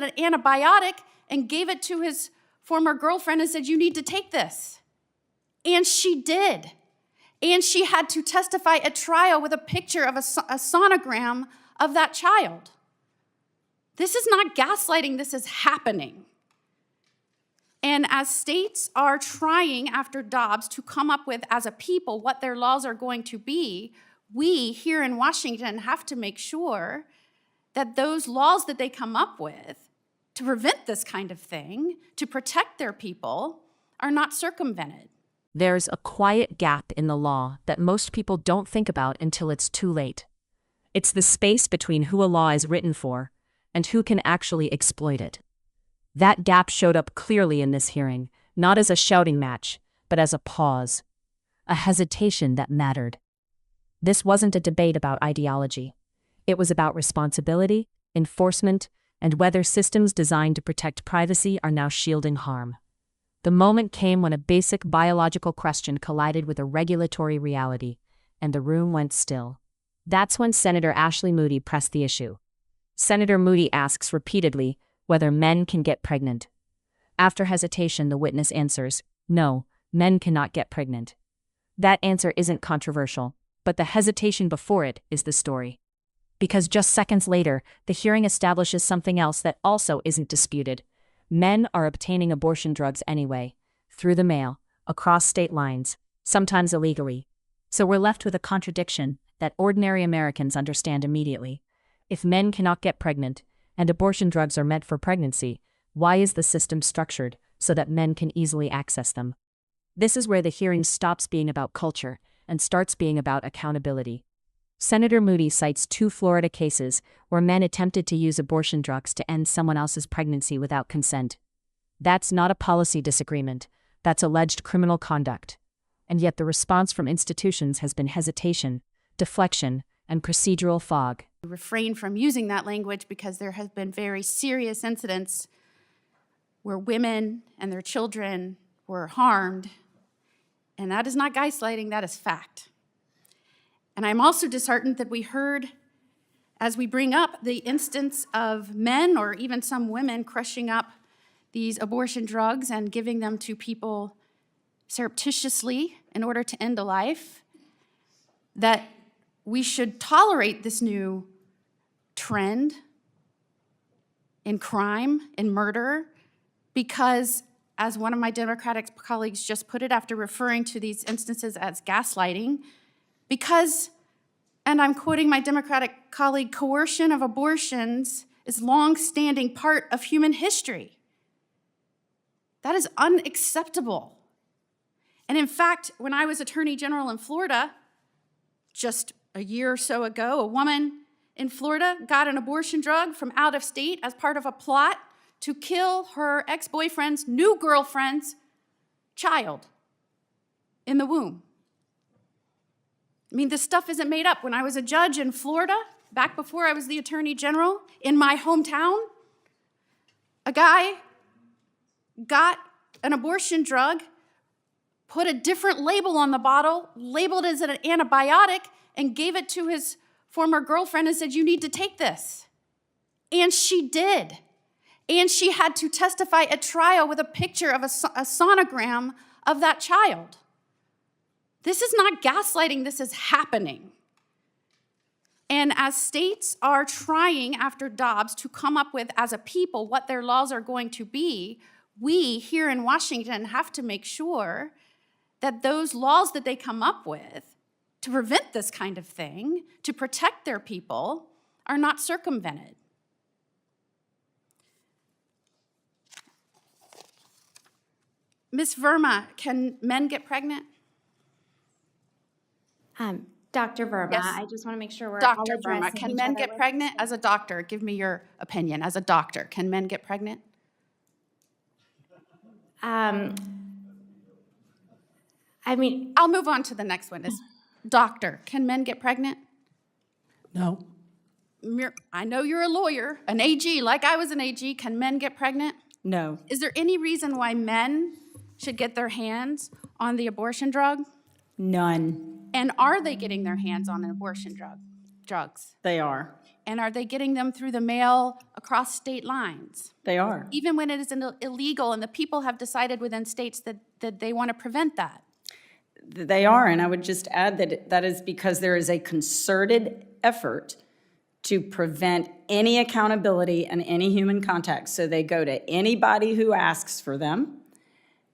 an antibiotic and gave it to his former girlfriend and said, you need to take this. And she did. And she had to testify at trial with a picture of a sonogram of that child. This is not gaslighting, this is happening. And as states are trying after Dobbs to come up with, as a people, what their laws are going to be, we here in Washington have to make sure that those laws that they come up with to prevent this kind of thing, to protect their people, are not circumvented. There's a quiet gap in the law that most people don't think about until it's too late. It's the space between who a law is written for and who can actually exploit it. That gap showed up clearly in this hearing, not as a shouting match, but as a pause, a hesitation that mattered. This wasn't a debate about ideology. It was about responsibility, enforcement, and whether systems designed to protect privacy are now shielding harm. The moment came when a basic biological question collided with a regulatory reality, and the room went still. That's when Senator Ashley Moody pressed the issue. Senator Moody asks repeatedly whether men can get pregnant. After hesitation, the witness answers, no, men cannot get pregnant. That answer isn't controversial, but the hesitation before it is the story. Because just seconds later, the hearing establishes something else that also isn't disputed. Men are obtaining abortion drugs anyway, through the mail, across state lines, sometimes illegally. So we're left with a contradiction that ordinary Americans understand immediately. If men cannot get pregnant, and abortion drugs are meant for pregnancy, why is the system structured so that men can easily access them? This is where the hearing stops being about culture and starts being about accountability. Senator Moody cites 2 Florida cases where men attempted to use abortion drugs to end someone else's pregnancy without consent. That's not a policy disagreement, that's alleged criminal conduct. And yet the response from institutions has been hesitation, deflection, and procedural fog. Refrain from using that language because there have been very serious incidents where women and their children were harmed, and that is not gaslighting, that is fact. And I'm also disheartened that we heard, as we bring up the instance of men or even some women crushing up these abortion drugs and giving them to people surreptitiously in order to end a life, that we should tolerate this new trend in crime, in murder, because, as one of my Democratic colleagues just put it after referring to these instances as gaslighting, because, and I'm quoting my Democratic colleague, coercion of abortions is a long-standing part of human history. That is unacceptable. And in fact, when I was Attorney General in Florida, just a year or so ago, a woman in Florida got an abortion drug from out of state as part of a plot to kill her ex-boyfriend's new girlfriend's child in the womb. I mean, this stuff isn't made up. When I was a judge in Florida, back before I was the Attorney General, in my hometown, a guy got an abortion drug, put a different label on the bottle, labeled it as an antibiotic, and gave it to his former girlfriend and said, you need to take this. And she did. And she had to testify at trial with a picture of a sonogram of that child. This is not gaslighting, this is happening. And as states are trying after Dobbs to come up with, as a people, what their laws are going to be, we here in Washington have to make sure that those laws that they come up with to prevent this kind of thing, to protect their people, are not circumvented. Ms. Verma, can men get pregnant? Dr. Verma, Yes. I just want to make sure we're Dr. all Verma, addressing can each men other get with- pregnant? As a doctor, give me your opinion. As a doctor, can men get pregnant? I mean, I'll move on to the next one. Doctor, can men get pregnant? No. I know you're a lawyer, an AG, like I was an AG. Can men get pregnant? No. Is there any reason why men should get their hands on the abortion drug? None. And are they getting their hands on an abortion drugs? They are. And are they getting them through the mail across state lines? They are. Even when it is illegal and the people have decided within states that they want to prevent that. They are, and I would just add that that is because there is a concerted effort to prevent any accountability and any human contact. So they go to anybody who asks for them.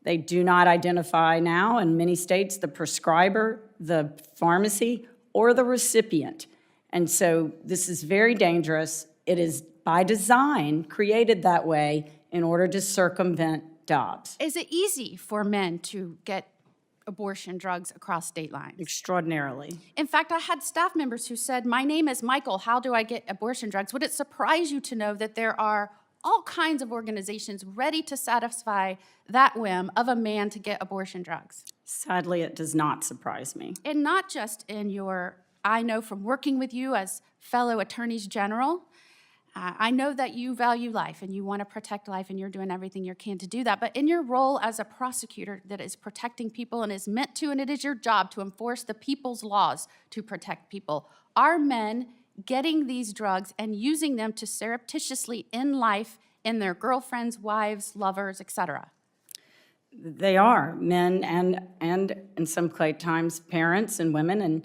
They do not identify now, in many states, the prescriber, the pharmacy, or the recipient. And so this is very dangerous. It is by design created that way in order to circumvent Dobbs. Is it easy for men to get abortion drugs across state lines? Extraordinarily. In fact, I had staff members who said, my name is Michael, how do I get abortion drugs? Would it surprise you to know that there are all kinds of organizations ready to satisfy that whim of a man to get abortion drugs? Sadly, it does not surprise me. And not just in your, I know from working with you as fellow attorneys general, I know that you value life and you want to protect life and you're doing everything you can to do that. But in your role as a prosecutor that is protecting people and is meant to, and it is your job to enforce the people's laws to protect people, are men getting these drugs and using them to surreptitiously end life in their girlfriends, wives, lovers, etc.? They are, men and in some times parents and women. And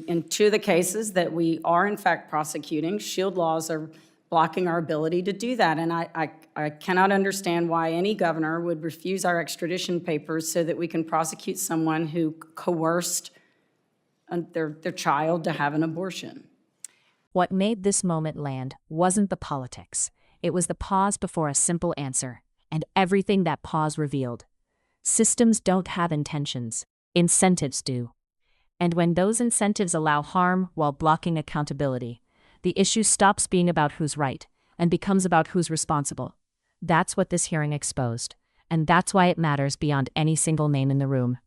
in two of the cases that we are in fact prosecuting, shield laws are blocking our ability to do that. And I cannot understand why any governor would refuse our extradition papers so that we can prosecute someone who coerced their child to have an abortion. What made this moment land wasn't the politics. It was the pause before a simple answer, and everything that pause revealed. Systems don't have intentions. Incentives do. And when those incentives allow harm while blocking accountability, the issue stops being about who's right and becomes about who's responsible. That's what this hearing exposed, and that's why it matters beyond any single name in the room.